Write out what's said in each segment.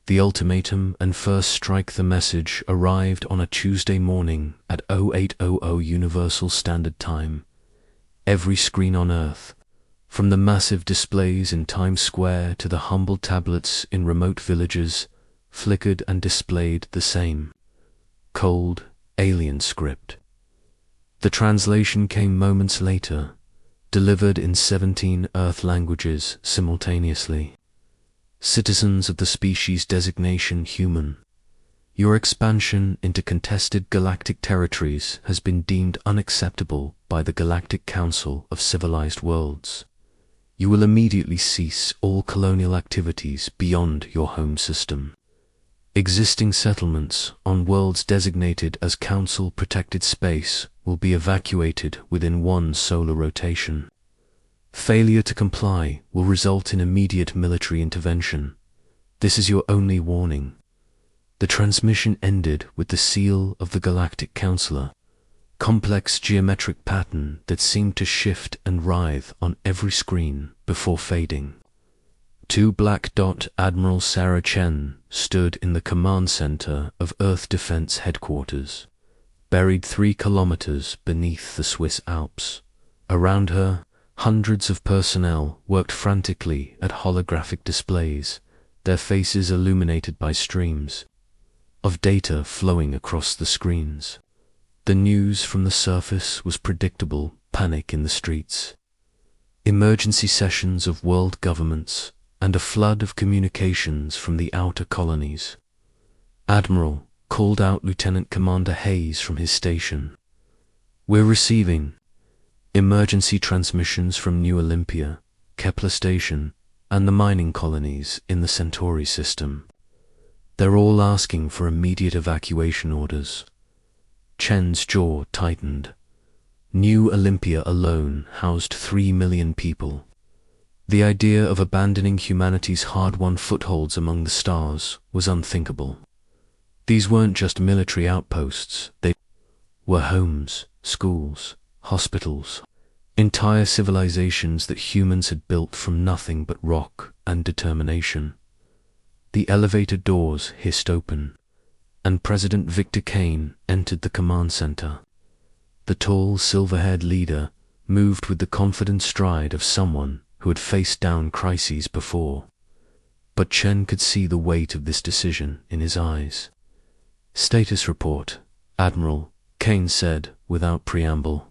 The ultimatum and first strike the message arrived on a Tuesday morning at 0800 Universal Standard Time. Every screen on Earth, from the massive displays in Times Square to the humble tablets in remote villages, flickered and displayed the same cold, alien script. The translation came moments later, delivered in 17 Earth languages simultaneously. Citizens of the species designation human, your expansion into contested galactic territories has been deemed unacceptable by the Galactic Council of Civilized Worlds. You will immediately cease all colonial activities beyond your home system. Existing settlements on worlds designated as Council-protected space will be evacuated within one solar rotation. Failure to comply will result in immediate military intervention. This is your only warning. The transmission ended with the seal of the Galactic Counselor, complex geometric pattern that seemed to shift and writhe on every screen before fading. 2 Black Dot Admiral Sarah Chen stood in the command center of Earth Defense Headquarters, buried 3 kilometers beneath the Swiss Alps. Around her, hundreds of personnel worked frantically at holographic displays, their faces illuminated by streams of data flowing across the screens. The news from the surface was predictable: panic in the streets, emergency sessions of world governments, and a flood of communications from the outer colonies. Admiral, called out Lieutenant Commander Hayes from his station. We're receiving emergency transmissions from New Olympia, Kepler Station, and the mining colonies in the Centauri system. They're all asking for immediate evacuation orders. Chen's jaw tightened. New Olympia alone housed 3 million people. The idea of abandoning humanity's hard-won footholds among the stars was unthinkable. These weren't just military outposts, they were homes, schools, hospitals, entire civilizations that humans had built from nothing but rock and determination. The elevator doors hissed open, and President Victor Kane entered the command center. The tall, silver-haired leader moved with the confident stride of someone who had faced down crises before. But Chen could see the weight of this decision in his eyes. Status report, Admiral, Kane said without preamble.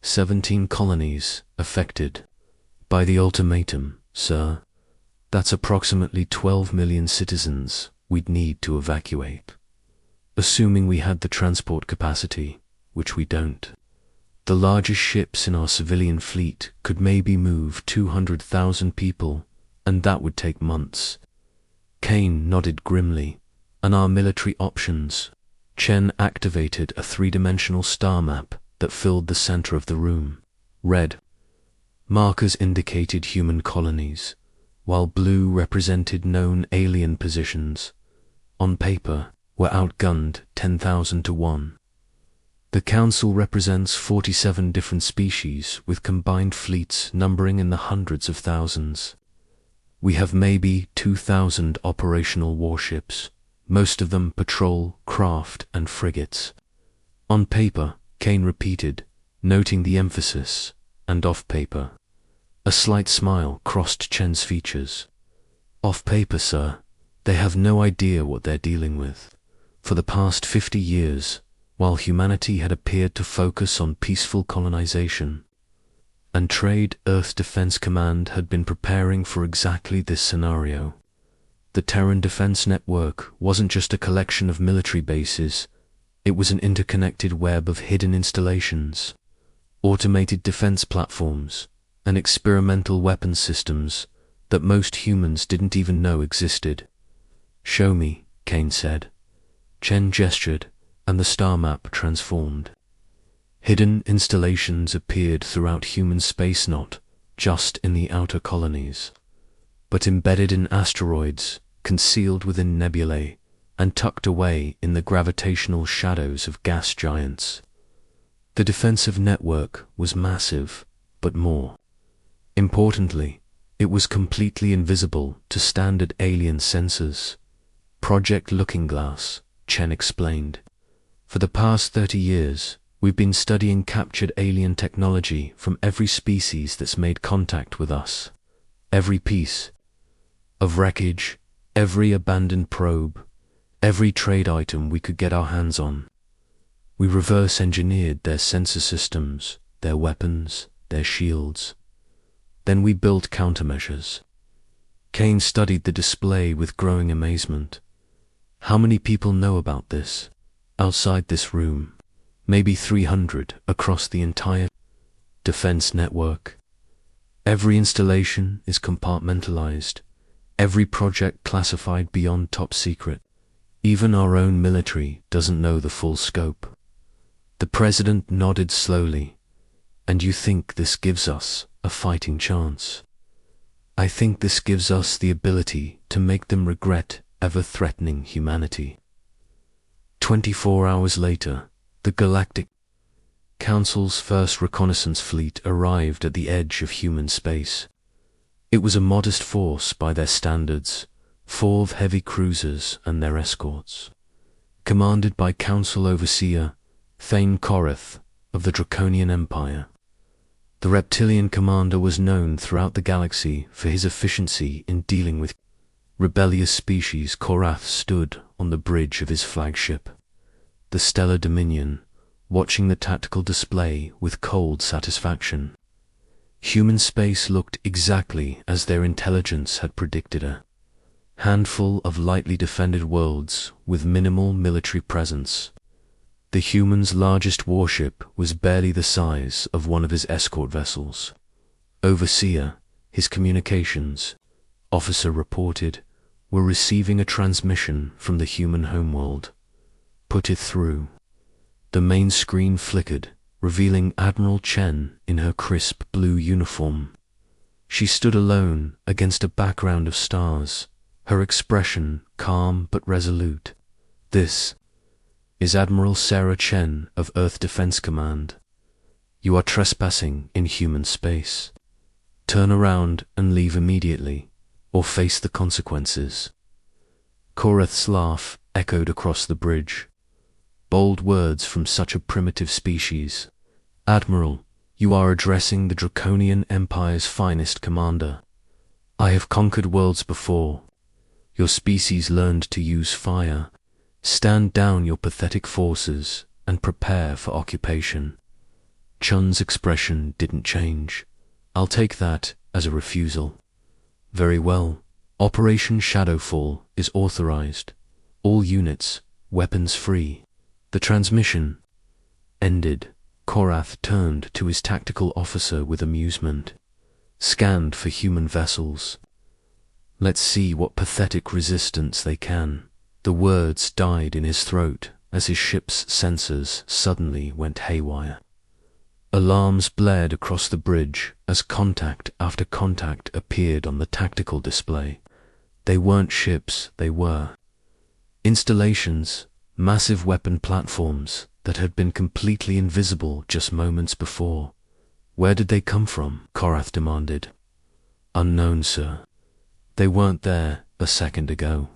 17 colonies affected by the ultimatum, sir. That's approximately 12 million citizens we'd need to evacuate. Assuming we had the transport capacity, which we don't. The largest ships in our civilian fleet could maybe move 200,000 people, and that would take months. Kane nodded grimly. And our military options. Chen activated a 3-dimensional star map that filled the center of the room. Red markers indicated human colonies, while blue represented known alien positions. On paper, we're outgunned 10,000 to 1. The Council represents 47 different species with combined fleets numbering in the hundreds of thousands. We have maybe 2,000 operational warships, most of them patrol, craft, and frigates. On paper, Kane repeated, noting the emphasis, and off paper. A slight smile crossed Chen's features. Off paper, sir, they have no idea what they're dealing with. For the past 50 years, while humanity had appeared to focus on peaceful colonization and trade, Earth Defense Command had been preparing for exactly this scenario. The Terran Defense Network wasn't just a collection of military bases, it was an interconnected web of hidden installations, automated defense platforms, and experimental weapons systems that most humans didn't even know existed. Show me, Kane said. Chen gestured, and the star map transformed. Hidden installations appeared throughout human space, not just in the outer colonies, but embedded in asteroids, concealed within nebulae, and tucked away in the gravitational shadows of gas giants. The defensive network was massive, but more importantly, it was completely invisible to standard alien sensors. Project Looking Glass, Chen explained. For the past 30 years, we've been studying captured alien technology from every species that's made contact with us. Every piece of wreckage, every abandoned probe, every trade item we could get our hands on. We reverse engineered their sensor systems, their weapons, their shields. Then we built countermeasures. Kane studied the display with growing amazement. How many people know about this? Outside this room, maybe 300 across the entire defense network. Every installation is compartmentalized, every project classified beyond top secret. Even our own military doesn't know the full scope. The president nodded slowly. And you think this gives us a fighting chance? I think this gives us the ability to make them regret ever threatening humanity. 24 hours later, the Galactic Council's first reconnaissance fleet arrived at the edge of human space. It was a modest force by their standards, 4 heavy cruisers and their escorts. Commanded by Council Overseer Thane Korath of the Draconian Empire. The reptilian commander was known throughout the galaxy for his efficiency in dealing with rebellious species. Korath stood on the bridge of his flagship, the Stellar Dominion, watching the tactical display with cold satisfaction. Human space looked exactly as their intelligence had predicted. A handful of lightly defended worlds with minimal military presence. The human's largest warship was barely the size of one of his escort vessels. Overseer, his communications officer reported, were receiving a transmission from the human homeworld. Put it through. The main screen flickered, revealing Admiral Chen in her crisp blue uniform. She stood alone against a background of stars, her expression calm but resolute. This is Admiral Sarah Chen of Earth Defense Command. You are trespassing in human space. Turn around and leave immediately, or face the consequences. Korath's laugh echoed across the bridge. Bold words from such a primitive species. Admiral, you are addressing the Draconian Empire's finest commander. I have conquered worlds before. Your species learned to use fire. Stand down your pathetic forces and prepare for occupation. Chun's expression didn't change. I'll take that as a refusal. Very well. Operation Shadowfall is authorized. All units, weapons free. The transmission ended. Korath turned to his tactical officer with amusement. Scanned for human vessels. Let's see what pathetic resistance they can. The words died in his throat as his ship's sensors suddenly went haywire. Alarms blared across the bridge as contact after contact appeared on the tactical display. They weren't ships, they were installations, massive weapon platforms that had been completely invisible just moments before. Where did they come from? Korath demanded. Unknown, sir. They weren't there a second ago.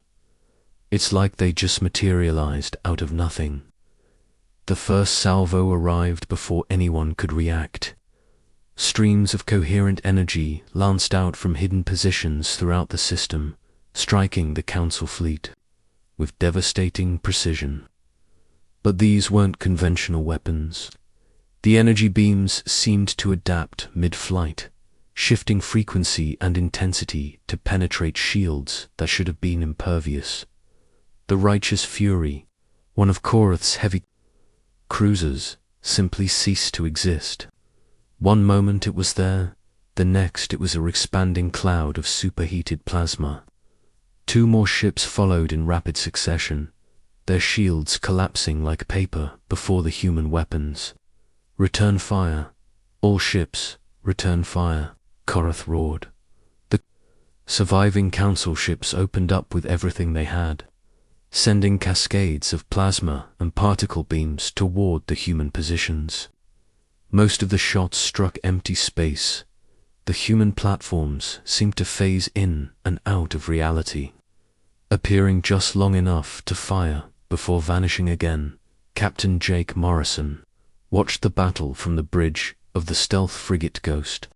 It's like they just materialized out of nothing. The first salvo arrived before anyone could react. Streams of coherent energy lanced out from hidden positions throughout the system, striking the Council fleet with devastating precision. But these weren't conventional weapons. The energy beams seemed to adapt mid-flight, shifting frequency and intensity to penetrate shields that should have been impervious. The Righteous Fury, one of Korath's heavy cruisers, simply ceased to exist. One moment it was there, the next it was a expanding cloud of superheated plasma. 2 more ships followed in rapid succession, their shields collapsing like paper before the human weapons. Return fire. All ships, return fire, Korath roared. The surviving Council ships opened up with everything they had, sending cascades of plasma and particle beams toward the human positions. Most of the shots struck empty space. The human platforms seemed to phase in and out of reality. appearing just long enough to fire before vanishing again. Captain Jake Morrison watched the battle from the bridge of the stealth frigate Ghost.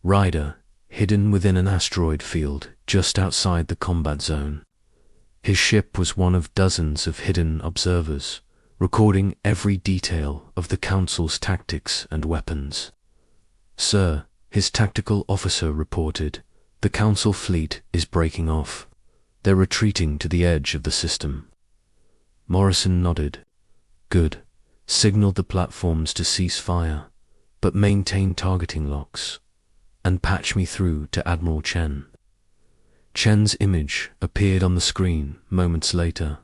Ryder, hidden within an asteroid field just outside the combat zone. His ship was one of dozens of hidden observers, recording every detail of the Council's tactics and weapons. "Sir," his tactical officer reported, "the Council fleet is breaking off. They're retreating to the edge of the system." Morrison nodded. "Good. Signaled the platforms to cease fire, but maintain targeting locks, and patch me through to Admiral Chen." Chen's image appeared on the screen moments later.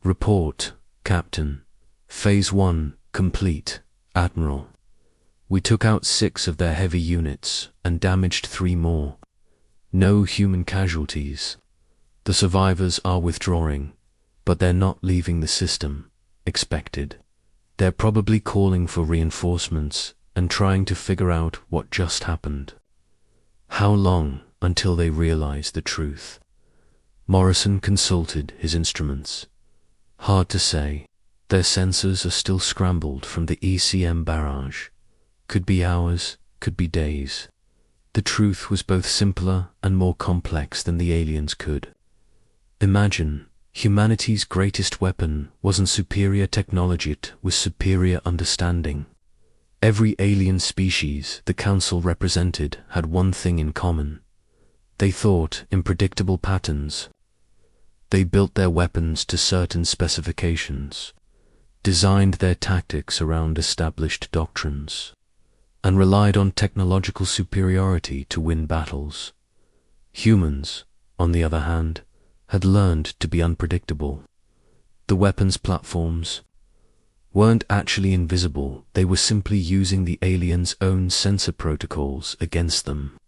"Report, Captain. Phase 1 complete, Admiral. We took out 6 of their heavy units and damaged 3 more. No human casualties. The survivors are withdrawing, but they're not leaving the system. Expected. They're probably calling for reinforcements and trying to figure out what just happened. How long until they realize the truth?" Morrison consulted his instruments. "Hard to say. Their sensors are still scrambled from the ECM barrage. Could be hours, could be days." The truth was both simpler and more complex than the aliens could. Imagine, humanity's greatest weapon wasn't superior technology, it was superior understanding. Every alien species the Council represented had one thing in common. They thought in predictable patterns. They built their weapons to certain specifications, designed their tactics around established doctrines, and relied on technological superiority to win battles. Humans, on the other hand, had learned to be unpredictable. The weapons platforms weren't actually invisible, they were simply using the aliens' own sensor protocols against them.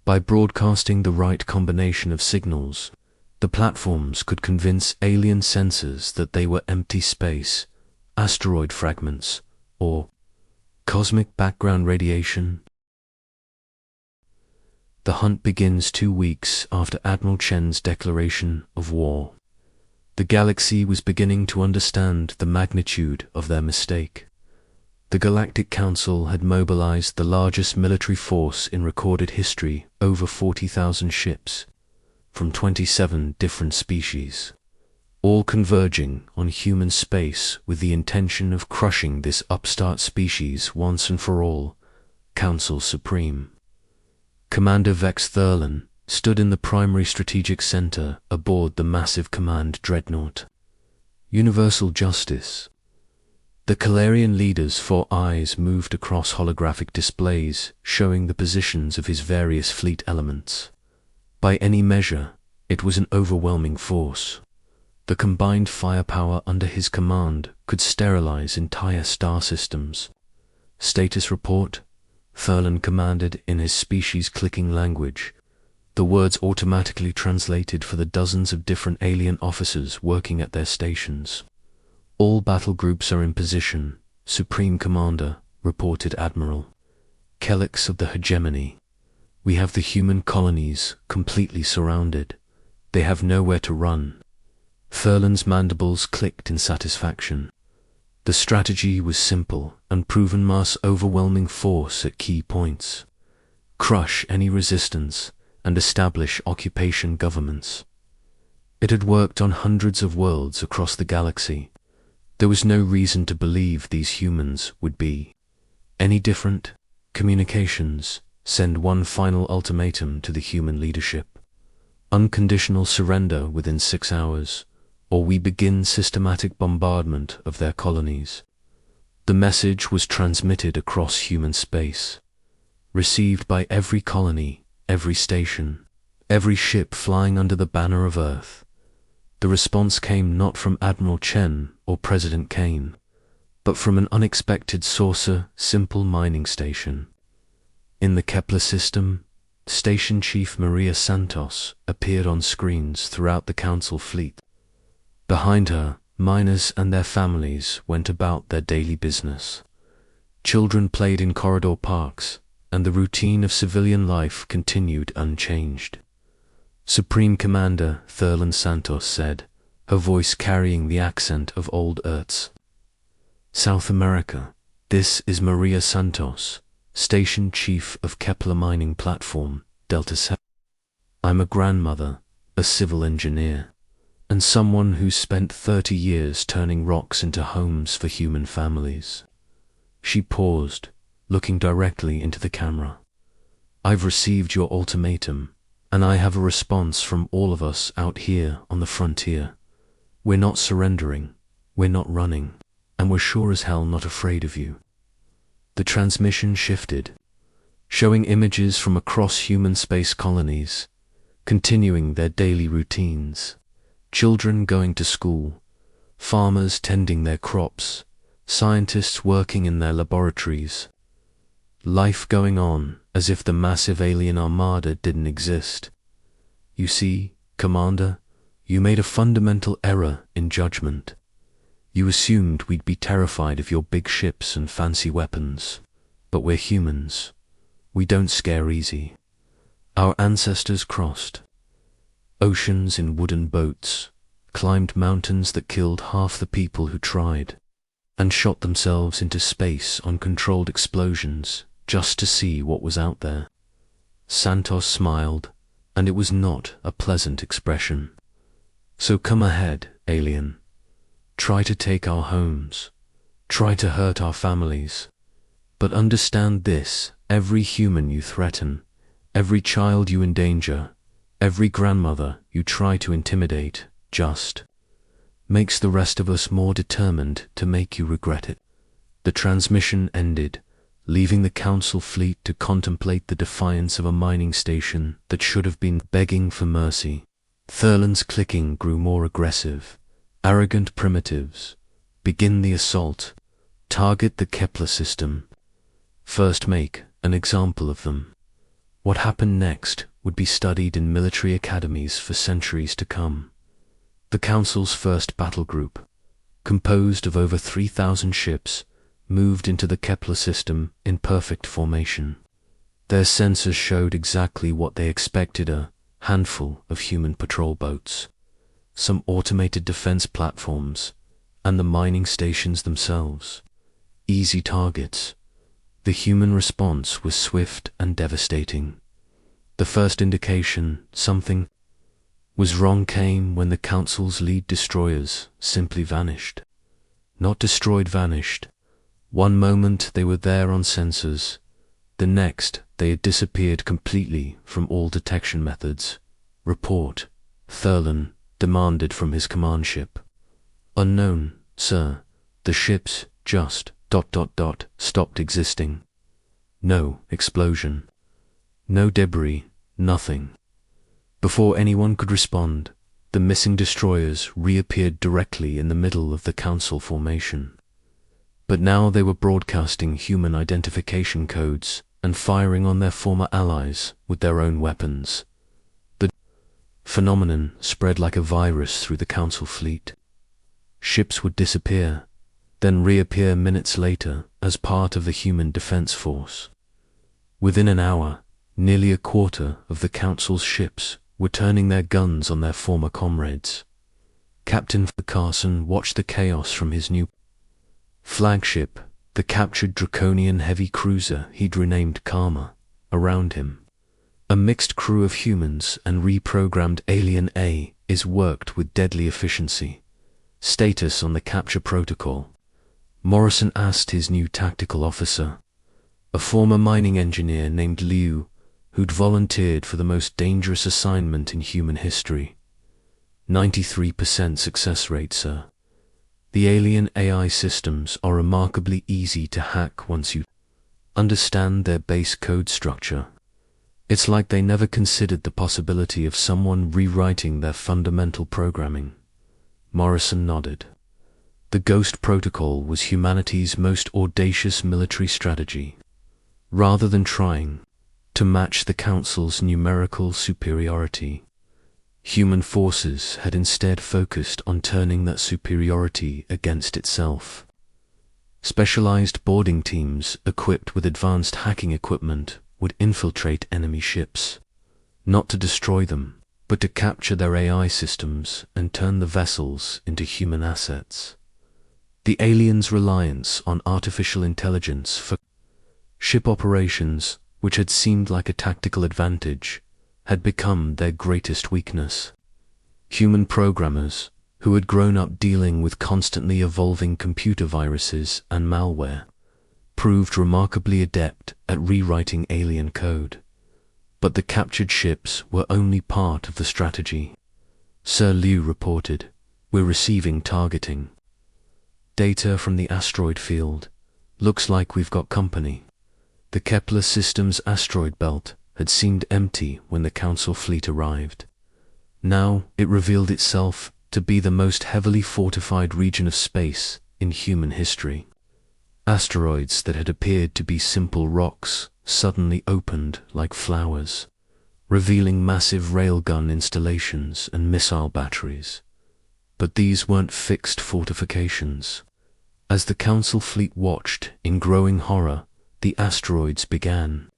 By broadcasting the right combination of signals, the platforms could convince alien sensors that they were empty space, asteroid fragments, or cosmic background radiation. The hunt begins 2 weeks after Admiral Chen's declaration of war. The galaxy was beginning to understand the magnitude of their mistake. The Galactic Council had mobilized the largest military force in recorded history, over 40,000 ships, from 27 different species, all converging on human space with the intention of crushing this upstart species once and for all. Council Supreme. Commander Vex Thurlan stood in the primary strategic center aboard the massive command dreadnought. Universal justice. The Calarian leader's 4 eyes moved across holographic displays showing the positions of his various fleet elements. By any measure, it was an overwhelming force. The combined firepower under his command could sterilize entire star systems. Status report, Thurlan commanded in his species-clicking language. The words automatically translated for the dozens of different alien officers working at their stations. "All battle groups are in position, Supreme Commander," reported Admiral Kellix of the Hegemony. "We have the human colonies completely surrounded. They have nowhere to run." Thurlan's mandibles clicked in satisfaction. The strategy was simple and proven: mass overwhelming force at key points. Crush any resistance and establish occupation governments. It had worked on hundreds of worlds across the galaxy. There was no reason to believe these humans would be any different. Communications: send one final ultimatum to the human leadership. Unconditional surrender within 6 hours, or we begin systematic bombardment of their colonies. The message was transmitted across human space, received by every colony, every station, every ship flying under the banner of Earth. The response came not from Admiral Chen or President Kane, but from an unexpected saucer simple mining station. In the Kepler system, Station Chief Maria Santos appeared on screens throughout the Council fleet. Behind her, miners and their families went about their daily business. Children played in corridor parks, and the routine of civilian life continued unchanged. Supreme Commander Thurlan Santos said, her voice carrying the accent of old Earth's. South America, this is Maria Santos, Station Chief of Kepler Mining Platform, Delta 7. I'm a grandmother, a civil engineer, and someone who's spent 30 years turning rocks into homes for human families. She paused, looking directly into the camera. I've received your ultimatum, and I have a response from all of us out here on the frontier. We're not surrendering, we're not running, and we're sure as hell not afraid of you. The transmission shifted, showing images from across human space colonies, continuing their daily routines. Children going to school, farmers tending their crops, scientists working in their laboratories. Life going on as if the massive alien armada didn't exist. You see, Commander, you made a fundamental error in judgment. You assumed we'd be terrified of your big ships and fancy weapons. But we're humans. We don't scare easy. Our ancestors crossed oceans in wooden boats, climbed mountains that killed half the people who tried, and shot themselves into space on controlled explosions just to see what was out there. Santos smiled, and it was not a pleasant expression. So come ahead, alien. Try to take our homes. Try to hurt our families. But understand this, every human you threaten, every child you endanger, every grandmother you try to intimidate, just makes the rest of us more determined to make you regret it. The transmission ended, leaving the Council fleet to contemplate the defiance of a mining station that should have been begging for mercy. Thurlan's clicking grew more aggressive. Arrogant primitives. Begin the assault. Target the Kepler system. First make an example of them. What happened next would be studied in military academies for centuries to come. The Council's first battle group, composed of over 3,000 ships, moved into the Kepler system in perfect formation. Their sensors showed exactly what they expected: a handful of human patrol boats, some automated defense platforms, and the mining stations themselves. Easy targets. The human response was swift and devastating. The first indication something was wrong came when the Council's lead destroyers simply vanished. Not destroyed, vanished. One moment they were there on sensors, the next they had disappeared completely from all detection methods. Report, Thurlan demanded from his command ship. Unknown, sir. The ships just ... stopped existing. No explosion. No debris, nothing. Before anyone could respond, the missing destroyers reappeared directly in the middle of the Council formation. But now they were broadcasting human identification codes and firing on their former allies with their own weapons. The phenomenon spread like a virus through the Council fleet. Ships would disappear, then reappear minutes later as part of the human defense force. Within an hour, nearly a quarter of the Council's ships were turning their guns on their former comrades. Captain Carson watched the chaos from his new flagship, the captured Draconian heavy cruiser he'd renamed Karma, around him. A mixed crew of humans and reprogrammed Alien A is worked with deadly efficiency. Status on the capture protocol. Morrison asked his new tactical officer, a former mining engineer named Liu, who'd volunteered for the most dangerous assignment in human history. 93% success rate, sir. The alien AI systems are remarkably easy to hack once you understand their base code structure. It's like they never considered the possibility of someone rewriting their fundamental programming. Morrison nodded. The Ghost Protocol was humanity's most audacious military strategy. Rather than trying to match the Council's numerical superiority, human forces had instead focused on turning that superiority against itself. Specialized boarding teams equipped with advanced hacking equipment would infiltrate enemy ships, not to destroy them, but to capture their AI systems and turn the vessels into human assets. The aliens' reliance on artificial intelligence for ship operations, which had seemed like a tactical advantage, had become their greatest weakness. Human programmers, who had grown up dealing with constantly evolving computer viruses and malware, proved remarkably adept at rewriting alien code. But the captured ships were only part of the strategy. Sir Liu reported, "We're receiving targeting data from the asteroid field. Looks like we've got company." The Kepler system's asteroid belt had seemed empty when the Council fleet arrived. Now it revealed itself to be the most heavily fortified region of space in human history. Asteroids that had appeared to be simple rocks suddenly opened like flowers, revealing massive railgun installations and missile batteries. But these weren't fixed fortifications. As the Council fleet watched in growing horror, the asteroids began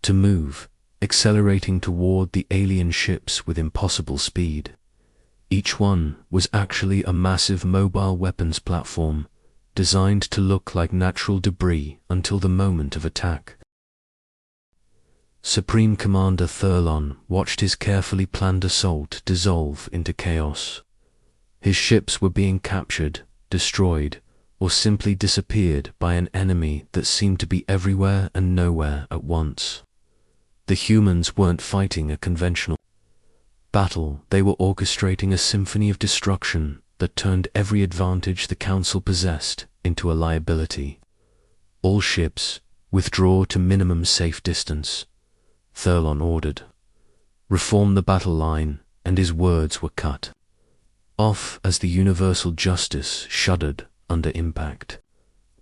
to move, accelerating toward the alien ships with impossible speed. Each one was actually a massive mobile weapons platform, designed to look like natural debris until the moment of attack. Supreme Commander Thurlon watched his carefully planned assault dissolve into chaos. His ships were being captured, destroyed, or simply disappeared by an enemy that seemed to be everywhere and nowhere at once. The humans weren't fighting a conventional battle, they were orchestrating a symphony of destruction that turned every advantage the Council possessed into a liability. "All ships, withdraw to minimum safe distance," Thurlon ordered. "Reform the battle line," and his words were cut off as the universal justice shuddered under impact.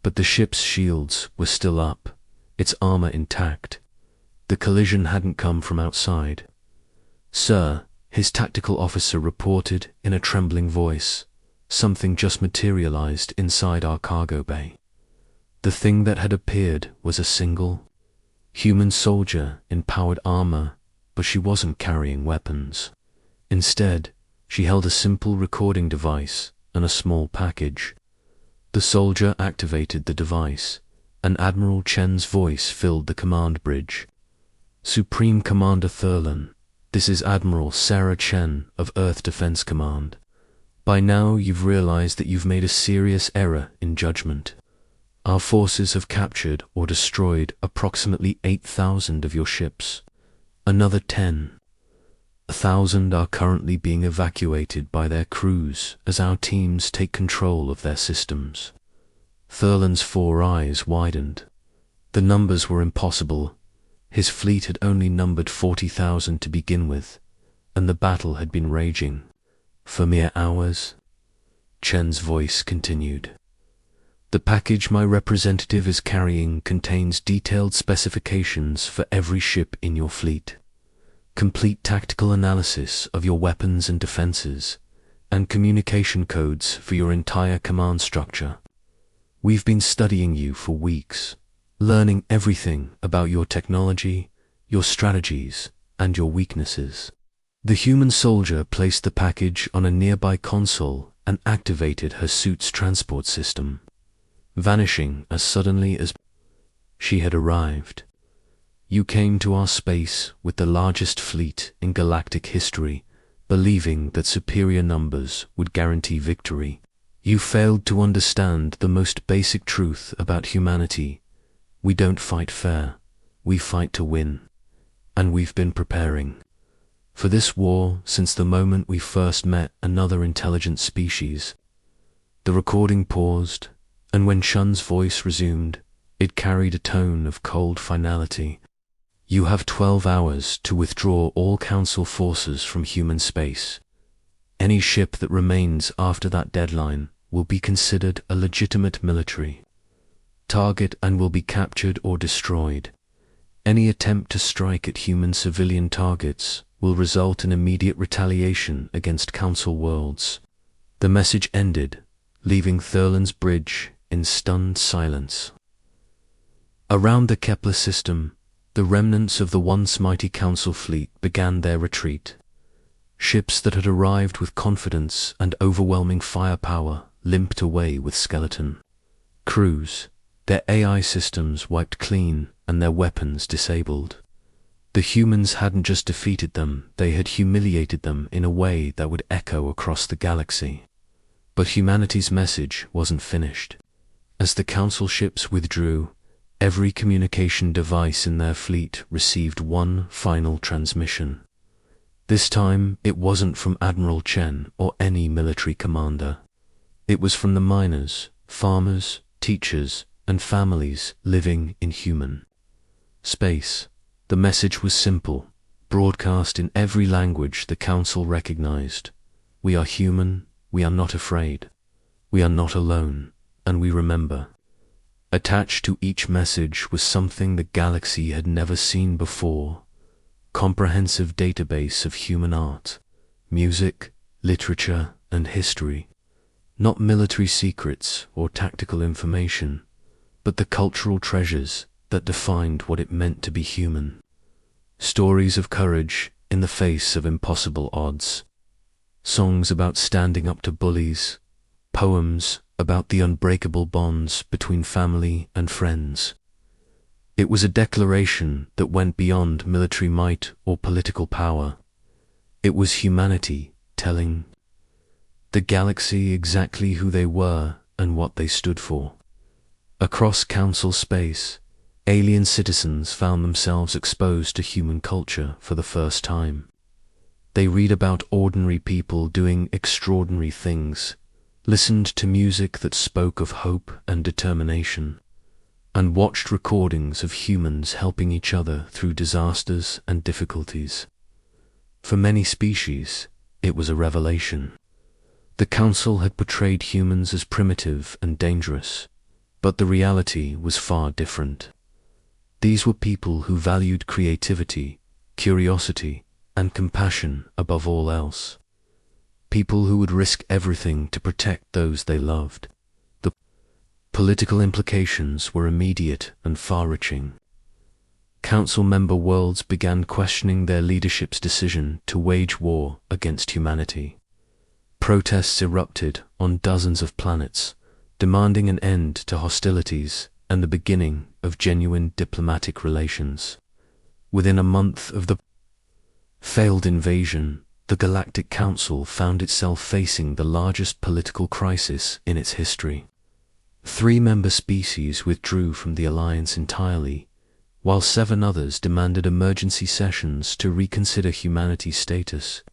But the ship's shields were still up, its armor intact. The collision hadn't come from outside. "Sir," his tactical officer reported in a trembling voice, "something just materialized inside our cargo bay." The thing that had appeared was a single human soldier in powered armor, but she wasn't carrying weapons. Instead, she held a simple recording device and a small package. The soldier activated the device, and Admiral Chen's voice filled the command bridge. "Supreme Commander Thurlon, this is Admiral Sarah Chen of Earth Defense Command. By now you've realized that you've made a serious error in judgment. Our forces have captured or destroyed approximately 8,000 of your ships. Another 10,000 are currently being evacuated by their crews as our teams take control of their systems." Thurlon's four eyes widened. The numbers were impossible. His fleet had only numbered 40,000 to begin with, and the battle had been raging for mere hours. Chen's voice continued. "The package my representative is carrying contains detailed specifications for every ship in your fleet, complete tactical analysis of your weapons and defenses, and communication codes for your entire command structure. We've been studying you for weeks, learning everything about your technology, your strategies, and your weaknesses." The human soldier placed the package on a nearby console and activated her suit's transport system, vanishing as suddenly as she had arrived. "You came to our space with the largest fleet in galactic history, believing that superior numbers would guarantee victory. You failed to understand the most basic truth about humanity. We don't fight fair, we fight to win. And we've been preparing for this war since the moment we first met another intelligent species." The recording paused, and when Shun's voice resumed, it carried a tone of cold finality. "You have 12 hours to withdraw all Council forces from human space. Any ship that remains after that deadline will be considered a legitimate military target and will be captured or destroyed. Any attempt to strike at human civilian targets will result in immediate retaliation against Council worlds." The message ended, leaving Thurlon's bridge in stunned silence. Around the Kepler system, the remnants of the once mighty Council fleet began their retreat. Ships that had arrived with confidence and overwhelming firepower limped away with skeleton crews, their AI systems wiped clean and their weapons disabled. The humans hadn't just defeated them, they had humiliated them in a way that would echo across the galaxy. But humanity's message wasn't finished. As the Council ships withdrew, every communication device in their fleet received one final transmission. This time, it wasn't from Admiral Chen or any military commander. It was from the miners, farmers, teachers, and families living in human space. The message was simple, broadcast in every language the Council recognized. We are human, we are not afraid. We are not alone, and we remember. Attached to each message was something the galaxy had never seen before: comprehensive database of human art, music, literature, and history. Not military secrets or tactical information, but the cultural treasures that defined what it meant to be human. Stories of courage in the face of impossible odds. Songs about standing up to bullies. Poems about the unbreakable bonds between family and friends. It was a declaration that went beyond military might or political power. It was humanity telling the galaxy exactly who they were and what they stood for. Across Council space, alien citizens found themselves exposed to human culture for the first time. They read about ordinary people doing extraordinary things, listened to music that spoke of hope and determination, and watched recordings of humans helping each other through disasters and difficulties. For many species, it was a revelation. The Council had portrayed humans as primitive and dangerous, but the reality was far different. These were people who valued creativity, curiosity, and compassion above all else. People who would risk everything to protect those they loved. The political implications were immediate and far-reaching. Council member worlds began questioning their leadership's decision to wage war against humanity. Protests erupted on dozens of planets, demanding an end to hostilities and the beginning of genuine diplomatic relations. Within a month of the failed invasion, the Galactic Council found itself facing the largest political crisis in its history. 3 member species withdrew from the alliance entirely, while 7 others demanded emergency sessions to reconsider humanity's status.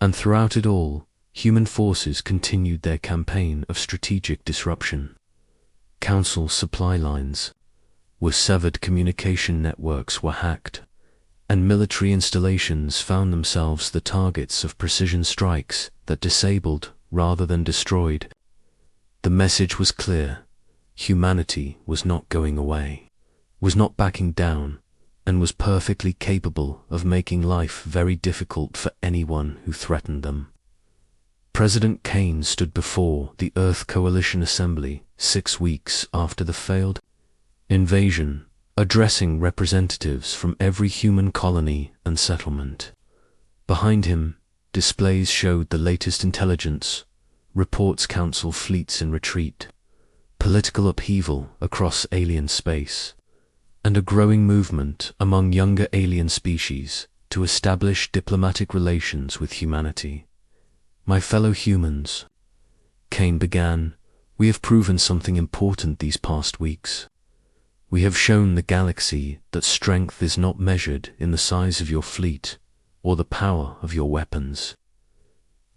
And throughout it all, human forces continued their campaign of strategic disruption. Council supply lines were severed, communication networks were hacked, and military installations found themselves the targets of precision strikes that disabled rather than destroyed. The message was clear: humanity was not going away, was not backing down, and was perfectly capable of making life very difficult for anyone who threatened them. President Kane stood before the Earth Coalition Assembly 6 weeks after the failed invasion, addressing representatives from every human colony and settlement. Behind him, displays showed the latest intelligence, reports Council fleets in retreat, political upheaval across alien space, and a growing movement among younger alien species to establish diplomatic relations with humanity. My fellow humans, Kane began, we have proven something important these past weeks. We have shown the galaxy that strength is not measured in the size of your fleet or the power of your weapons.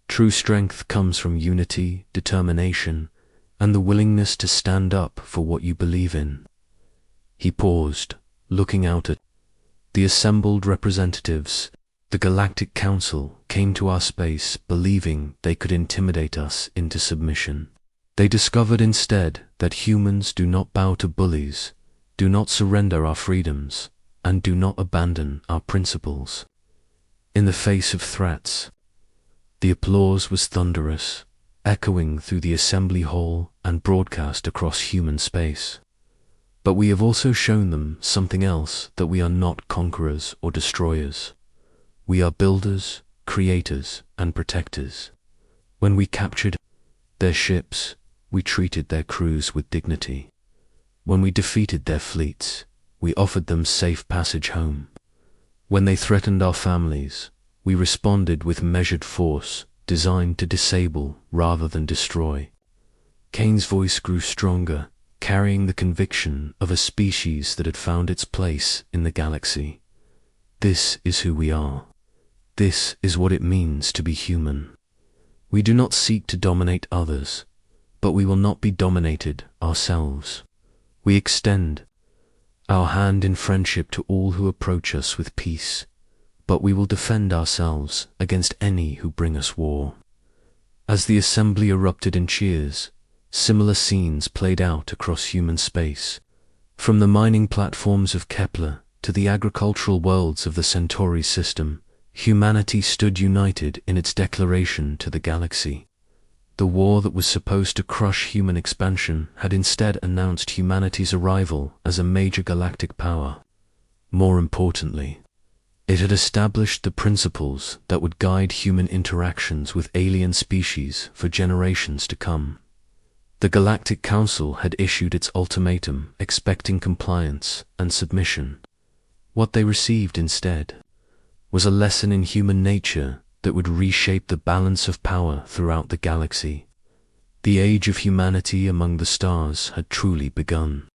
True strength comes from unity, determination, and the willingness to stand up for what you believe in. He paused, looking out at the assembled representatives. The Galactic Council came to our space believing they could intimidate us into submission. They discovered instead that humans do not bow to bullies, do not surrender our freedoms, and do not abandon our principles. In the face of threats, the applause was thunderous, echoing through the assembly hall and broadcast across human space. But we have also shown them something else, that we are not conquerors or destroyers. We are builders, creators and protectors. When we captured their ships, we treated their crews with dignity. When we defeated their fleets, we offered them safe passage home. When they threatened our families, we responded with measured force designed to disable rather than destroy. Kane's voice grew stronger, carrying the conviction of a species that had found its place in the galaxy. This is who we are. This is what it means to be human. We do not seek to dominate others, but we will not be dominated ourselves. We extend our hand in friendship to all who approach us with peace, but we will defend ourselves against any who bring us war. As the assembly erupted in cheers, similar scenes played out across human space. From the mining platforms of Kepler to the agricultural worlds of the Centauri system, humanity stood united in its declaration to the galaxy. The war that was supposed to crush human expansion had instead announced humanity's arrival as a major galactic power. More importantly, it had established the principles that would guide human interactions with alien species for generations to come. The Galactic Council had issued its ultimatum, expecting compliance and submission. What they received instead was a lesson in human nature that would reshape the balance of power throughout the galaxy. The age of humanity among the stars had truly begun.